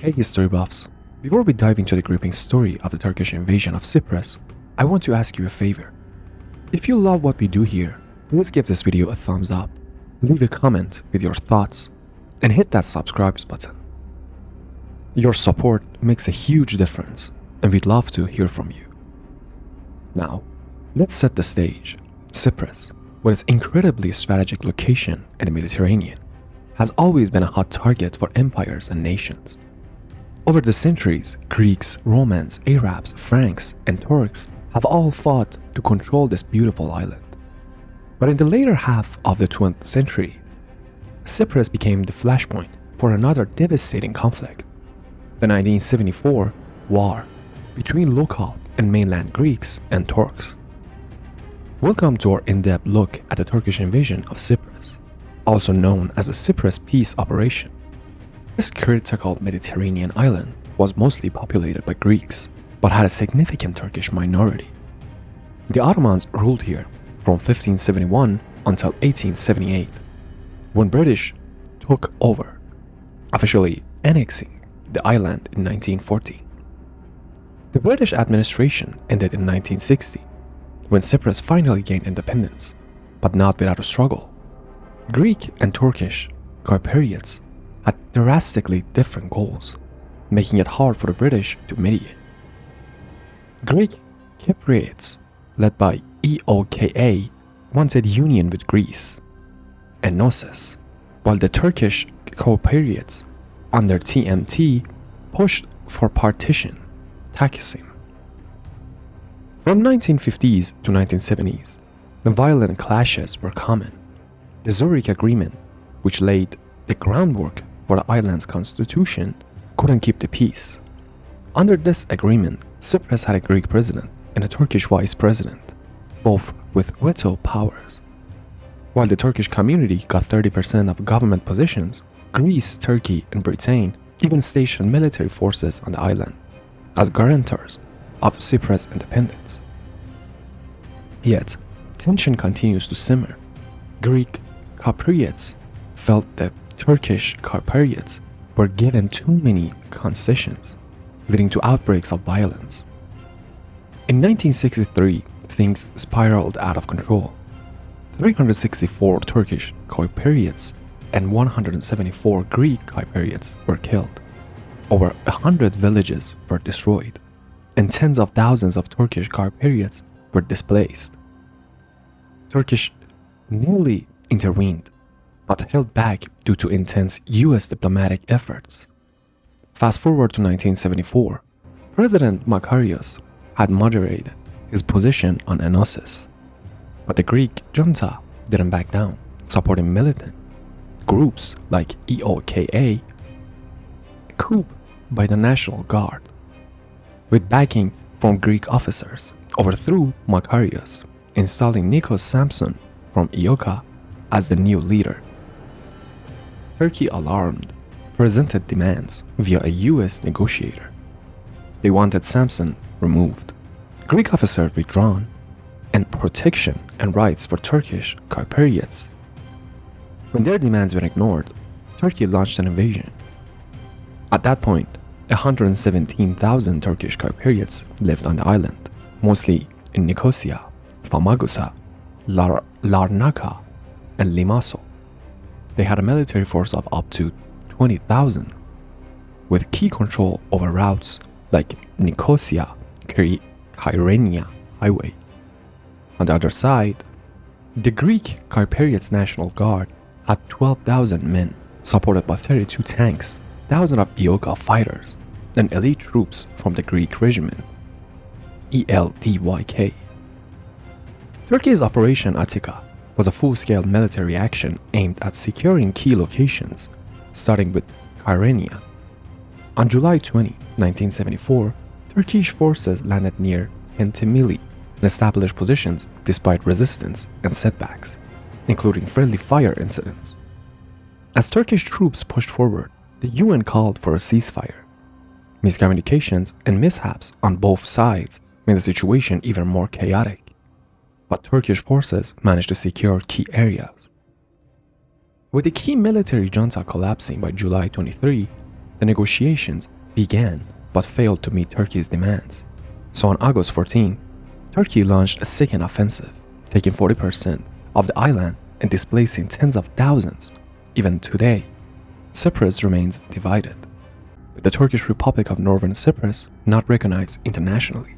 Hey history buffs, before we dive into the gripping story of the Turkish invasion of Cyprus, I want to ask you a favor. If you love what we do here, please give this video a thumbs up, leave a comment with your thoughts, and hit that subscribe button. Your support makes a huge difference, and we'd love to hear from you. Now, let's set the stage. Cyprus, with its incredibly strategic location in the Mediterranean, has always been a hot target for empires and nations. Over the centuries, Greeks, Romans, Arabs, Franks, and Turks have all fought to control this beautiful island. But in the later half of the 20th century, Cyprus became the flashpoint for another devastating conflict, the 1974 war between local and mainland Greeks and Turks. Welcome to our in-depth look at the Turkish invasion of Cyprus, also known as the Cyprus Peace Operation. This critical Mediterranean island was mostly populated by Greeks, but had a significant Turkish minority. The Ottomans ruled here from 1571 until 1878, when British took over, officially annexing the island in 1940. The British administration ended in 1960, when Cyprus finally gained independence, but not without a struggle. Greek and Turkish Cypriots had drastically different goals, making it hard for the British to mediate. Greek Cypriots, led by EOKA, wanted union with Greece and Knossos, while the Turkish Cypriots, under TMT, pushed for partition, Taksim. From 1950s to 1970s, the violent clashes were common. The Zurich Agreement, which laid the groundwork for the island's constitution, couldn't keep the peace. Under this agreement, Cyprus had a Greek president and a Turkish vice president, both with veto powers. While the Turkish community got 30% of government positions, Greece, Turkey, and Britain even stationed military forces on the island as guarantors of Cyprus' independence. Yet, tension continues to simmer. Greek Cypriots felt that Turkish Cypriots were given too many concessions, leading to outbreaks of violence. In 1963, things spiraled out of control. 364 Turkish Cypriots and 174 Greek Cypriots were killed. Over 100 villages were destroyed, and tens of thousands of Turkish Cypriots were displaced. Turkish nearly intervened, but held back due to intense US diplomatic efforts. Fast forward to 1974, President Makarios had moderated his position on Knossos, but the Greek junta didn't back down, supporting militant groups like EOKA, a coup by the National Guard, with backing from Greek officers, overthrew Makarios, installing Nikos Samson from EOKA as the new leader. Turkey, alarmed, presented demands via a US negotiator. They wanted Samson removed, Greek officers withdrawn, and protection and rights for Turkish Cypriots. When their demands were ignored, Turkey launched an invasion. At that point, 117,000 Turkish Cypriots lived on the island, mostly in Nicosia, Famagusta, Larnaca, and Limassol. They had a military force of up to 20,000, with key control over routes like Nicosia-Kyrenia Highway. On the other side, the Greek Cypriots National Guard had 12,000 men, supported by 32 tanks, thousands of EOKA fighters, and elite troops from the Greek regiment, ELDYK. Turkey's Operation Attica was a full-scale military action aimed at securing key locations, starting with Kyrenia. On July 20, 1974, Turkish forces landed near Hentimili and established positions despite resistance and setbacks, including friendly fire incidents. As Turkish troops pushed forward, the UN called for a ceasefire. Miscommunications and mishaps on both sides made the situation even more chaotic, but Turkish forces managed to secure key areas. With the key military junta collapsing by July 23, the negotiations began but failed to meet Turkey's demands. So on August 14, Turkey launched a second offensive, taking 40% of the island and displacing tens of thousands. Even today, Cyprus remains divided, with the Turkish Republic of Northern Cyprus not recognized internationally.